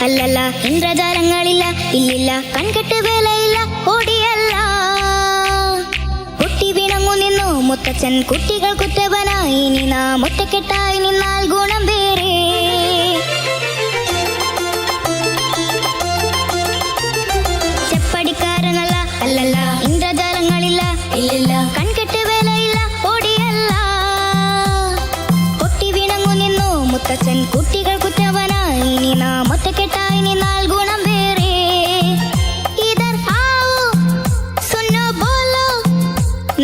അല്ലല്ല ഇന്ദ്രജാലങ്ങളില്ല, ഇല്ലില്ല കൺകെട്ട് വേലയില്ല, ഓടിയല്ല പൊട്ടി വിണങ്ങു നിന്നു മുത്തച്ഛൻ കുട്ടികൾ കുറ്റവനായി. ഇനി നാം ഒറ്റക്കെട്ടായി നിന്നാൽ ഗുണം വേറെ. ചെപ്പടിക്കാരനല്ല, അല്ലല്ല ഇന്ദ്രജാലങ്ങളില്ല, ഇല്ലില്ല കൺകെട്ട് വേലയില്ല, ഓടിയല്ല പൊട്ടി വിണങ്ങു നിന്നു മുത്തച്ഛൻ കുട്ടികൾ കുറ്റവനായി. ഇനി നാം ഒറ്റക്കെട്ടായി നിന്നാൽ ഗുണം വേറെ. ഇതർ ആവോ സുന്നോ ബോലോ,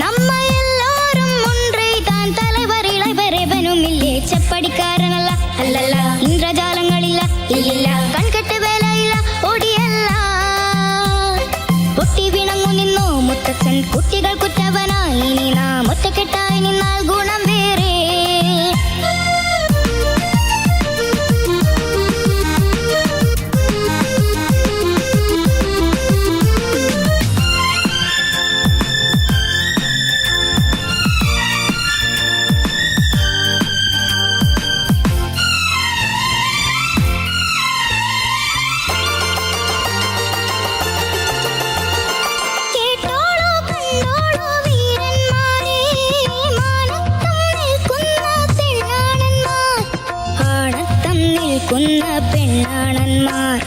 നമ്മ എല്ലാരും ഒன்றൈതാൻ തലവർ ഇളവരെവനുമില്ലേ. ചെപ്പടിക്കാരനല്ല, അല്ലല്ല ഇന്ദ്രജാലങ്ങളില്ല, ഇല്ലില്ല കൺകെട്ട് വേലയില്ല, ഓടിയല്ല പൊട്ടി വിണങ്ങു നിന്നു മുത്തച്ഛൻ കുട്ടികൾ കുറ്റവനായി. ഇനി നാം ഒറ്റക്കെട്ടായി നിന്നാൽ ഗുണം വേറെ. കേട്ടോളൂ കണ്ടോളൂ വീരന്മാരെ, മാനത്തം നിൽക്കുന്ന പെണ്ണാണന്മാർ, ആണത്തം നിൽക്കുന്ന പെണ്ണാണന്മാർ.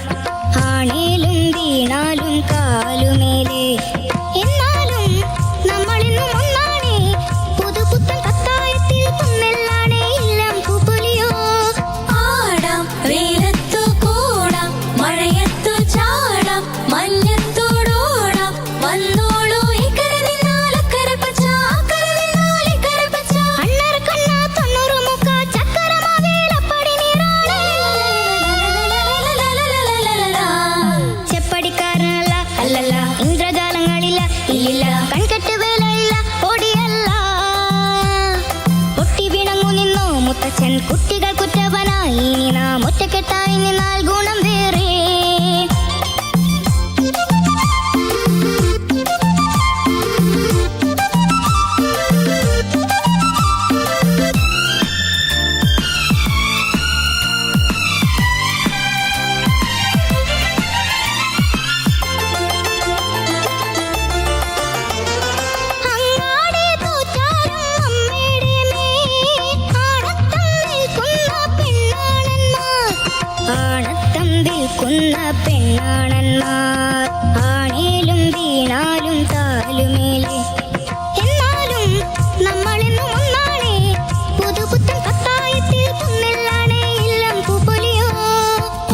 ആണേലും വീണാലും കാലുമേലെ, എന്നാലും നമ്മളിന്നും ഒന്നാണേ. പുതുപുത്തൻ കത്തായത്തിൽ കുന്നെല്ലാണേ, ഇല്ലം പൂപ്പൊലിയോ. ആടാം വെയിലത്തു കൂടാം, മഴയത്തു ചാടാം, മഞ്ഞത്തോടോടാം, വന്നോളൂ ഇക്കരെ നിന്നാൽ അക്കരെ പച്ച, അക്കരെ നിന്നാൽ ഇക്കരെ പച്ച. അണ്ണറ കണ്ണ തൊണ്ണൂറ് മുക്ക ചക്കരമാവേലപ്പടി നീറാണേ. ചെപ്പടിക്കാരനല്ല, അല്ലല്ല ഇന്ദ്രജാലങ്ങളില്ല, ഇല്ലില്ല കൺകെട്ട് വേലയില്ല, ഓടിയല്ല പൊട്ടി വിണങ്ങു നിന്നു മുത്തച്ഛൻ കുട്ടികൾ കുറ്റവനായി. ഇനി നാം ഒറ്റക്കെട്ടായി നിന്നാൽ ഗുണം വേറെ. അങ്ങാടി തൂറ്റാലും അമ്മയുടെ മേൽ, ആണത്തം നിൽക്കുന്ന പെണ്ണാണന്മാർ, ആണത്തം നിൽക്കുന്ന പെണ്ണാണന്മാർ. ആണേലും വീണാലും താലുമേലെ, എന്നാലും നമ്മളിന്നും ഒന്നാണേ. പുതുപുത്തൻ കത്തായത്തിൽ കുന്നെല്ലാണേ, ഇല്ലം പൂപ്പൊലിയോ.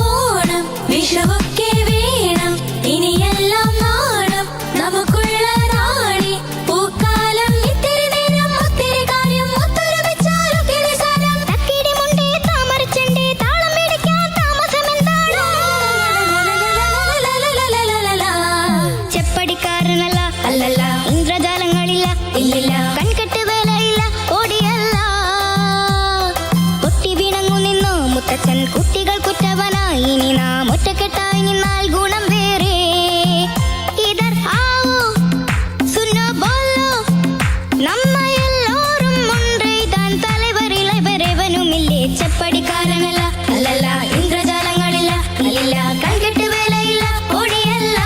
ഓണം വിഷവൊക്കെ വേണം, ഇനിയെല്ലാം നാണം നമുക്കുള്ള നാണി. പൂക്കാലം ഇത്തിരി നേരം, ഒത്തിരി കാര്യം, ഒത്തൊരുമിച്ചാലൊക്കെ നിസാരം. തക്കിടി മുണ്ടേ താമരച്ചെണ്ടേ, താളം പിടിക്കാൻ താമസമെന്താണ്. ചെപ്പടിക്കാരനല്ല, അല്ലല്ല ഇന്ദ്രജാലങ്ങളില്ല, ഇല്ലില്ല കൺകെട്ട് വേലയില്ല, ഓടിയല്ല പൊട്ടി വിണങ്ങു നിന്നു മുത്തച്ഛൻ കുട്ടികൾ കുറ്റവനായി. ഇനി നാം ഒറ്റക്കെട്ടായി നിന്നാൽ ഗുണം വേറെ. ഇതർ ആവോ സുന്നോ ബോലോ, നമ്മ എല്ലാരും ഒன்றൈതാൻ തലവർ ഇളവരെവനുമില്ലേ. ചെപ്പടിക്കാരനല്ല, അല്ലല്ല ഇന്ദ്രജാലങ്ങളില്ല, ഇല്ലില്ല കൺകെട്ട് വേലയില്ല, ഓടിയല്ല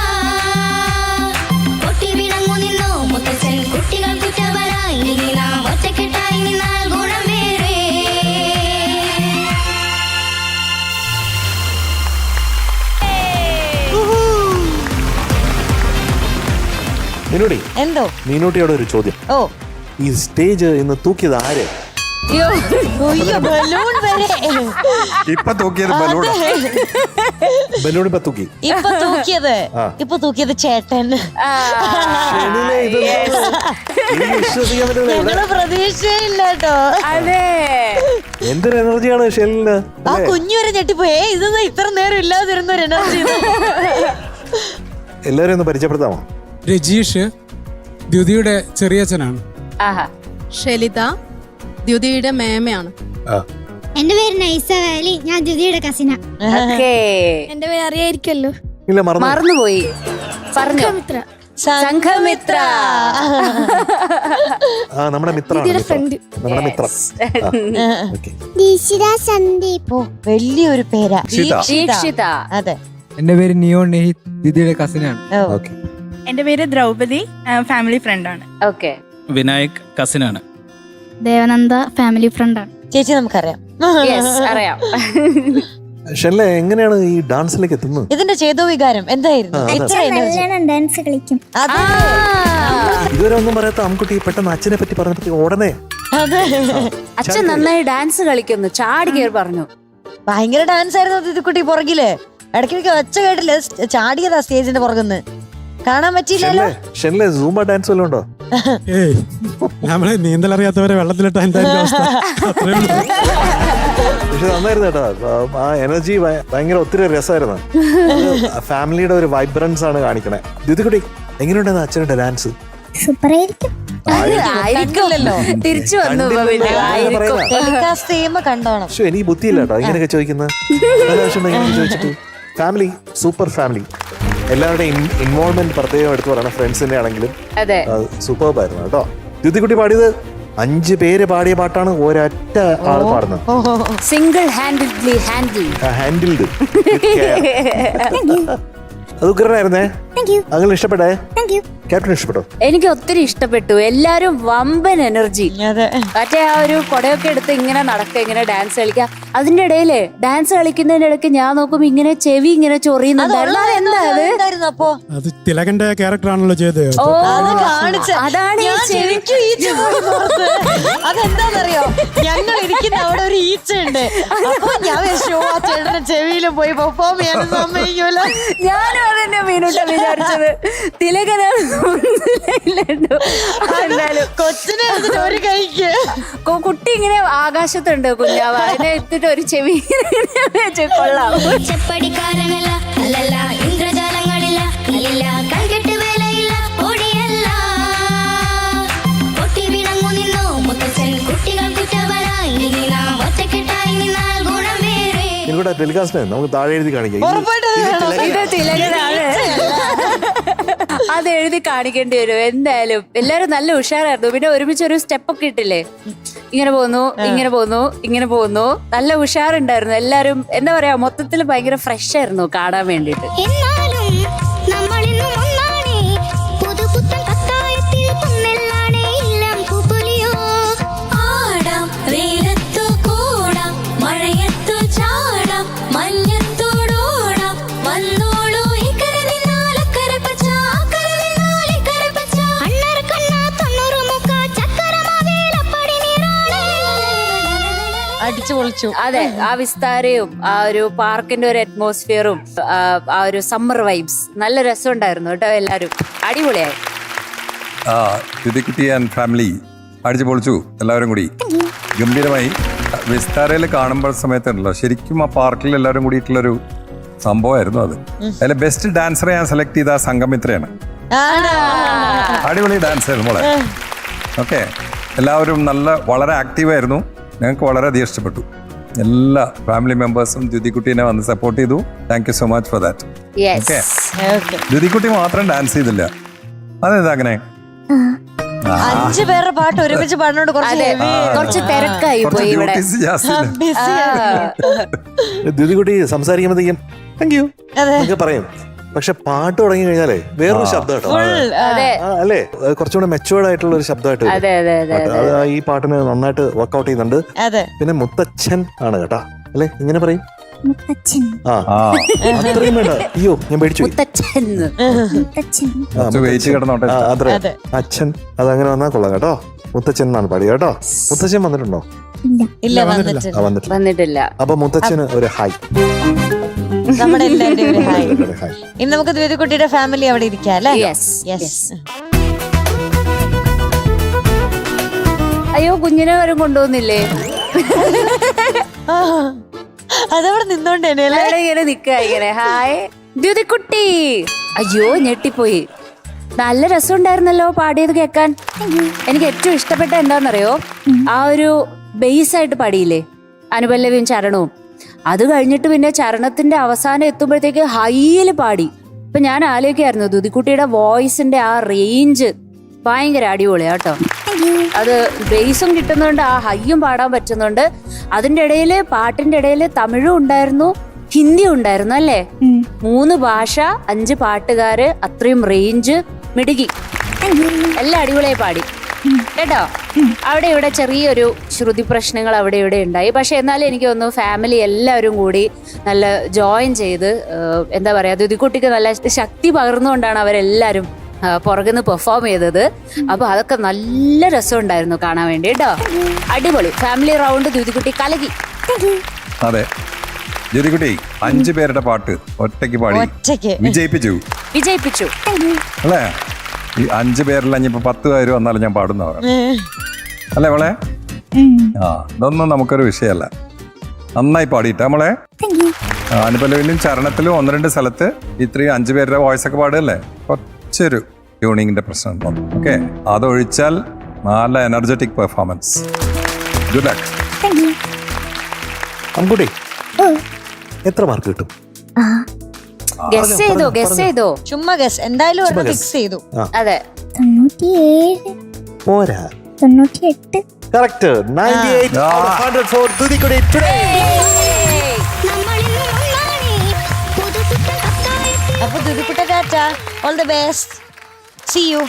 പൊട്ടി വിണങ്ങു നിന്നു മുത്തച്ഛൻ കുട്ടികൾ കുറ്റവനായി. ഇനി നാം ഒറ്റക്കെട്ടായി നിന്നാൽ ഗുണം വേറെ. മീനുട്ടി, എന്തോ മീനുട്ടിയോട് ഒരു ചോദ്യം. ഓ ഈ സ്റ്റേജ് ഇന്ന് തൂക്കിയത് ആര്? ബലൂൺ വരെ ഇപ്പൊ തൂക്കിയത് ബലൂൺ. ബലൂൺ ഇപ്പൊ തൂക്കി. ഇപ്പൊ തൂക്കിയത് ചേട്ടൻ. ഷെനിലെ ഇതൊന്നും എനിക്ക് വിശ്വസിക്കാൻ പറ്റുന്നില്ല. ഞങ്ങള് പ്രതീക്ഷയില്ല കേട്ടോ. അതെ, എന്തൊരു എനർജിയാണ് ഷെനിലിന്. ആ കുഞ്ഞുവരെ ഞെട്ടിപ്പോയേ, ഇതൊന്നും ഇത്ര നേരം ഇല്ലാതിരുന്ന ഒരു എനർജി. എല്ലാവരും ഒന്ന് പരിചയപ്പെടുത്താമോ? രജീഷ് ദ്യുതിയുടെ ചെറിയച്ഛനാണ്. ഷെലിത ദ്യുതിയുടെ മേമയാണ്. എന്റെ പേര് നൈസ വാലി, ഞാൻ ദ്യുതിയുടെ കസിന. എന്റെ പേര് അറിയായിരിക്കല്ലോ. ഇല്ല, മറന്നുപോയി. പറഞ്ഞു സംഘമിത്ര. ആ നമ്മുടെ മിത്രമാണ് നമ്മുടെ മിത്രം. ഓക്കെ. സന്ദീപ്. ഓ വലിയൊരു പേരാ. ദീക്ഷിത. അതെ. എന്റെ പേര് നിയോൺ നെഹിത്, ദിദിയുടെ കസിനാണ്. ഓക്കെ. എന്റെ പേര് ദ്രൗപദി, ഫാമിലി ഫ്രണ്ടാണ്. ഓക്കെ. വിനായക് കസിനാണ്. ദേവനന്ദ ഫാമിലി ഫ്രണ്ടാണ്. ചേച്ചി നമുക്കറിയാം. അറിയാം. ഷെല്ല എങ്ങനെയാണ് ഈ ഡാൻസിലേക്ക് എത്തുന്നത്? ഇതിന്റെ ചേതോ വികാരം എന്തായിരുന്നു? ഇത്ര energy. ഡാൻസ് കളിക്കും. അതെ. ഇതുവരെ ഒന്നും പറയാത്ത അമ്മുക്കുട്ടി പെട്ടെന്ന് അച്ഛനെ പറ്റി പറഞ്ഞപ്പോ ഉടനെ അതെ. അച്ഛൻ നന്നായി ഡാൻസ് കളിക്കുന്നു, ചാടി കയറി പറഞ്ഞു. ഭയങ്കര ഡാൻസ് ആയിരുന്നു ദിദിക്കുട്ടി പുറകില്. ഇടയ്ക്കിടയ്ക്ക് ഒച്ച കേട്ടില്ല, ചാടിയതാ സ്റ്റേജിന്റെ പുറകുന്ന്. കാണാൻ പറ്റിയില്ലല്ലോ. ഷെല്ല സൂംബ ഡാൻസ് വല്ലതും ഉണ്ടോ? ഏയ് നമ്മളെ നീന്തൽ അറിയാത്തവരെ വെള്ളത്തിലിട്ട എന്തായാലും അവസ്ഥ അത്രേ ഉള്ളൂ. പക്ഷെ നന്നായിരുന്നു കേട്ടോ. ആ എനർജി ഭയങ്കര ഒത്തിരി രസമായിരുന്നു. ഫാമിലിയുടെ ഒരു വൈബ്രൻസ് ആണ് കാണിക്കണേ. ദിദിക്കുട്ടി എങ്ങനെയുണ്ടായിരുന്നു അച്ഛനുടെ ഡാൻസ്? സൂപ്പറായിരിക്കും. കണ്ടില്ലല്ലോ. തിരിച്ചു വന്നു. ടെലികാസ്റ്റ് ചെയ്യുമ്പോ കണ്ടോണം. പക്ഷെ എനിക്ക് ബുദ്ധിയില്ല കേട്ടോ ഇങ്ങനെയൊക്കെ ചോദിക്കുന്നത്. ചോദിച്ചിട്ട് ഫാമിലി സൂപ്പർ ഫാമിലി, എല്ലാവരുടെയും ഇൻവോൾവ്മെന്റ് പ്രത്യേകം എടുത്തു പറയണം. ഫ്രണ്ട്സിന്റെ ആണെങ്കിലും അതെ, സൂപ്പർബായിരുന്നു കേട്ടോ. ദിദിക്കുട്ടി പാടിയത് 5 പേര് പാടിയ പാട്ടാണ് ഒരൊറ്റ ആള് പാടുന്നത്. Single handled. ഹാൻഡിൽഡ്. അത് ഉഗ്രനായിരുന്നേ. അങ്ങനെ ഇഷ്ടപ്പെട്ടേ? ക്യാപ്റ്റൻ ഇഷ്ടപ്പെട്ടോ? എനിക്ക് ഒത്തിരി ഇഷ്ടപ്പെട്ടു. എല്ലാരും വമ്പൻ എനർജി. അതെ. മറ്റേ ആ ഒരു കൊടയൊക്കെ എടുത്ത് ഇങ്ങനെ നടക്കുക, ഇങ്ങനെ ഡാൻസ് കളിക്കുക. അതിന്റെ ഇടയില് ഡാൻസ് കളിക്കുന്നതിന്റെ ഇടയ്ക്ക് ഞാൻ നോക്കുമ്പോ ഇങ്ങനെ ചെവി ഇങ്ങനെ ചൊറിയുന്നുണ്ടായിരുന്നു. അതെന്താ അത്? എന്തായിരുന്നു അപ്പോ? അത് തിലകന്റെ ക്യാരക്ടർ ആണല്ലോ ചെയ്തത്. ഓ, അത് കാണിച്ച് അതാണ് ഈ ചെവി. അതെന്താന്നറിയോ, ഞങ്ങൾ ഇരിക്കുന്ന അവിടെ ഒരു ഈച്ച ഉണ്ട്. അപ്പൊ ഞാൻ ഷോ ആ ചേട്ടന്റെ ചെവിയിലും പോയി പെർഫോം ചെയ്യാൻ സമ്മതിക്കൂല. ഞാനും അതെന്നെ മീനൂട്ട വിചാരിച്ചത്. തിലകനാണ്. കൊച്ചിനെ എടുത്തിട്ട് ഒരു കൈക്ക് കുട്ടി ഇങ്ങനെ ആകാശത്തുണ്ട് കുഞ്ഞാവ, അതിനെ എടുത്തിട്ട് ഒരു ചെവി കൊള്ളാം. ചെപ്പടിക്കാരനല്ല, അല്ലല്ല ഇന്ദ്രജാലങ്ങളില്ല, ഇല്ല കൽകെട്ട് വേലയില്ല, ഓടിയല്ല പൊട്ടി വിളങ്ങു നിന്നു മുത്തച്ഛൻ കുട്ടികൾ കുറ്റവനായി. ഇനി നാം ഒറ്റക്കെട്ടായി നിന്നാൽ ഗുണം വേറെ. ഇവിടെ ടെലികാസ്റ്റ് നമുക്ക് താഴെ എഴുതി കാണിക്കാം. ഇത് തിലകനാണ്. അത് എഴുതി കാണിക്കേണ്ടി വരും എന്തായാലും. എല്ലാരും നല്ല ഉഷാറായിരുന്നു. പിന്നെ ഒരുമിച്ച് ഒരു സ്റ്റെപ്പ് ഒക്കെ ഇട്ടില്ലേ, ഇങ്ങനെ പോന്നു ഇങ്ങനെ പോന്നു ഇങ്ങനെ പോന്നു. നല്ല ഉഷാറുണ്ടായിരുന്നു എല്ലാരും. എന്താ പറയാ, മൊത്തത്തിൽ ഭയങ്കര ഫ്രഷ് ആയിരുന്നു കാണാൻ വേണ്ടിട്ട്. എന്നാലും നമ്മളിന്നും ഒന്നാണേ, പുതുപുത്തൻ പത്തായത്തിൽ കുന്നെല്ലാണേ, എല്ലാം പൂപ്പൊലിയോ. ആടാം വെയിലത്തു കൂടാം, മഴയത്തു ചാടാം, മഞ്ഞത്തോടോടാം, വന്നോളൂ ഇക്കര നിന്നാൽ അക്കര പച്ച, അക്കര നിന്നാൽ ഇക്കര പച്ച. അണ്ണർ കണ്ണാ തൊണ്ണൂറ് മുക്ക ചക്കരമാവേലപ്പടി നീരാളേ. അടിച്ചു പൊളിച്ചു. അതെ, ആ വിസ്താരയും ആ ഒരു പാർക്കിന്റെ ഒരു അറ്റ്മോസ്ഫിയറും ആ ഒരു സമ്മർ വൈബ്സ് നല്ല രസമുണ്ടായിരുന്നു കേട്ടോ. എല്ലാരും അടിപൊളിയായി. ദിദിക്കുട്ടി ആൻഡ് ഫാമിലി അടിച്ചു പൊളിച്ചു. എല്ലാവരും കൂടി ഗംഭീരമായി. വിസ്താരയിൽ കാണുമ്പോൾ സമയത്തുണ്ടല്ലോ, ശരിക്കും ആ പാർക്കിൽ എല്ലാവരും കൂടിയിട്ടുള്ളൊരു സംഭവമായിരുന്നു അത്. അതിലെ ബെസ്റ്റ് ഡാൻസറെ ഞാൻ സെലക്ട് ചെയ്ത സംഘമിത്രയാണ്. അടിപൊളി ഡാൻസ് ആയിരുന്നു മോളെ. ഓക്കെ, എല്ലാവരും വളരെ ആക്റ്റീവായിരുന്നു. ഞങ്ങൾക്ക് വളരെയധികം ഇഷ്ടപ്പെട്ടു. എല്ലാ ഫാമിലി മെമ്പേഴ്സും ദിദിക്കുട്ടീനെ വന്ന് സപ്പോർട്ട് ചെയ്തു. Thank you so much for that. Okay, ദിദിക്കുട്ടി മാത്രം ഡാൻസ് ചെയ്തില്ല. അതെന്താ അങ്ങനെ? 5 പേരുടെ പാട്ട് ഒരുമിച്ച് പാടിനോട് കുറച്ച് തിരക്കായി പോയി ഇവിടെ. ദിദിക്കുട്ടി സംസാരിക്കുമ്പോഴത്തേക്കും താങ്ക് യു എന്നൊക്കെ പറയും. പക്ഷെ പാട്ട് തുടങ്ങി കഴിഞ്ഞാലേ വേറൊരു ശബ്ദം കേട്ടോ. അല്ലേ, കുറച്ചുകൂടെ മെച്ചുവേർഡ് ആയിട്ടുള്ള ഒരു ശബ്ദമായിട്ട് അത് ഈ പാട്ടിന് നന്നായിട്ട് വർക്ക്ഔട്ട് ചെയ്യുന്നുണ്ട്. പിന്നെ മുത്തച്ഛൻ ആണ് കേട്ടാ, അല്ലെ ഇങ്ങനെ പറയും മുത്തച്ഛൻ. അത്രയും വേണ്ട. അയ്യോ ഞാൻ പേടിച്ചു. അതെ, അച്ഛൻ അതങ്ങനെ വന്നാൽ കൊള്ളാം കേട്ടോ. മുത്തച്ഛൻ എന്നാണ് പാടി കേട്ടോ. മുത്തച്ഛൻ വന്നിട്ടുണ്ടോ? ഇല്ല, വന്നിട്ടില്ല. അപ്പൊ മുത്തച്ഛന് ഒരു ഹായ്. നമ്മുടെ എല്ലാവരുടെയും ഒരു ഹായ്. ഇനി നമുക്ക് ദിദിക്കുട്ടിയുടെ ഫാമിലി അവിടെ ഇരിക്കാം അല്ലേ? അയ്യോ, കുഞ്ഞിനെ വരും കൊണ്ടുപോകുന്നില്ലേ? അതവിടെ നിന്നോണ്ടേനെ ഇങ്ങനെ നിക്ക ഇങ്ങനെ. ഹായ് ദിദിക്കുട്ടി. അയ്യോ ഞെട്ടിപ്പോയി. നല്ല രസമുണ്ടായിരുന്നല്ലോ പാടിയത് കേൾക്കാൻ. എനിക്ക് ഏറ്റവും ഇഷ്ടപ്പെട്ട എന്താണെന്നറിയോ, ആ ഒരു ബേസ് ആയിട്ട് പാടിയില്ലേ, അനുപല്ലവിയും ചരണവും. അത് കഴിഞ്ഞിട്ട് പിന്നെ ചരണത്തിന്റെ അവസാനം എത്തുമ്പോഴത്തേക്ക് ഹൈയില് പാടി. ഇപ്പൊ ഞാൻ ആലോചിക്കായിരുന്നു ദുതിക്കുട്ടിയുടെ വോയിസിന്റെ ആ റേഞ്ച് ഭയങ്കര അടിപൊളിയാട്ടോ. അത് ബേസും കിട്ടുന്നുണ്ട്, ആ ഹൈയും പാടാൻ പറ്റുന്നുണ്ട്. അതിന്റെ ഇടയില് പാട്ടിന്റെ ഇടയില് തമിഴും ഉണ്ടായിരുന്നു, ഹിന്ദി ഉണ്ടായിരുന്നു അല്ലേ? 3 ഭാഷ, 5 പാട്ടുകാര്, അത്രയും റേഞ്ച്, മിടുക്കി, എല്ലാം അടിപൊളിയായി പാടി കേട്ടോ. അവിടെ ഇവിടെ ചെറിയൊരു ശ്രുതി പ്രശ്നങ്ങൾ അവിടെ ഇവിടെ ഉണ്ടായി. പക്ഷെ എന്നാലും എനിക്ക് തോന്നുന്നു ഫാമിലി എല്ലാവരും കൂടി നല്ല ജോയിൻ ചെയ്ത് എന്താ പറയാ, ദുതിക്കുട്ടിക്ക് നല്ല ശക്തി പകർന്നുകൊണ്ടാണ് അവരെല്ലാരും പുറകുന്ന് പെർഫോം ചെയ്തത്. അപ്പൊ അതൊക്കെ നല്ല രസമുണ്ടായിരുന്നു കാണാൻ വേണ്ടി കേട്ടോ. അടിപൊളി ഫാമിലി റൗണ്ട് ദുതിക്കുട്ടി കലകി. അതെ ജ്യോതികുട്ടി 5 പേരുടെ പാട്ട് ഒറ്റയ്ക്ക് പാടി വിജയിപ്പിച്ചു അല്ലേ? ഈ 5 പേരിൽ ഇനിയിപ്പോ 10 പേര് വന്നാലും ഞാൻ പാടുന്നവരാ അല്ലേ മോളെ? ഇതൊന്നും നമുക്കൊരു വിഷയമല്ല. നന്നായി പാടിയിട്ടാ മോളെ. അനുപല്ലവിലും ചരണത്തിലും 1-2 സ്ഥലത്ത് ഇത്രയും 5 പേരുടെ വോയിസ് ഒക്കെ പാടുകയല്ലേ, കുറച്ചൊരു ട്യൂണിങ്ങിന്റെ പ്രശ്നം ഉണ്ടോ? ഓക്കെ, അതൊഴിച്ചാൽ നല്ല എനർജറ്റിക് പെർഫോമൻസ്. Good luck. അങ്കുട്ടി എത്ര മാർക്ക് കിട്ടും? ഗസ് ചെയ്തോ ചുമ്മാ ഗസ്, എന്തായാലും ഫിക്സ് ചെയ്തു. അതെ 97 പോരാ, 98. കറക്റ്റ്. 98 out of 100 for ദുതിക്കുട്ടി today. അപ്പൊ ദുതിക്കുട്ട ടാറ്റ, all the best, see U.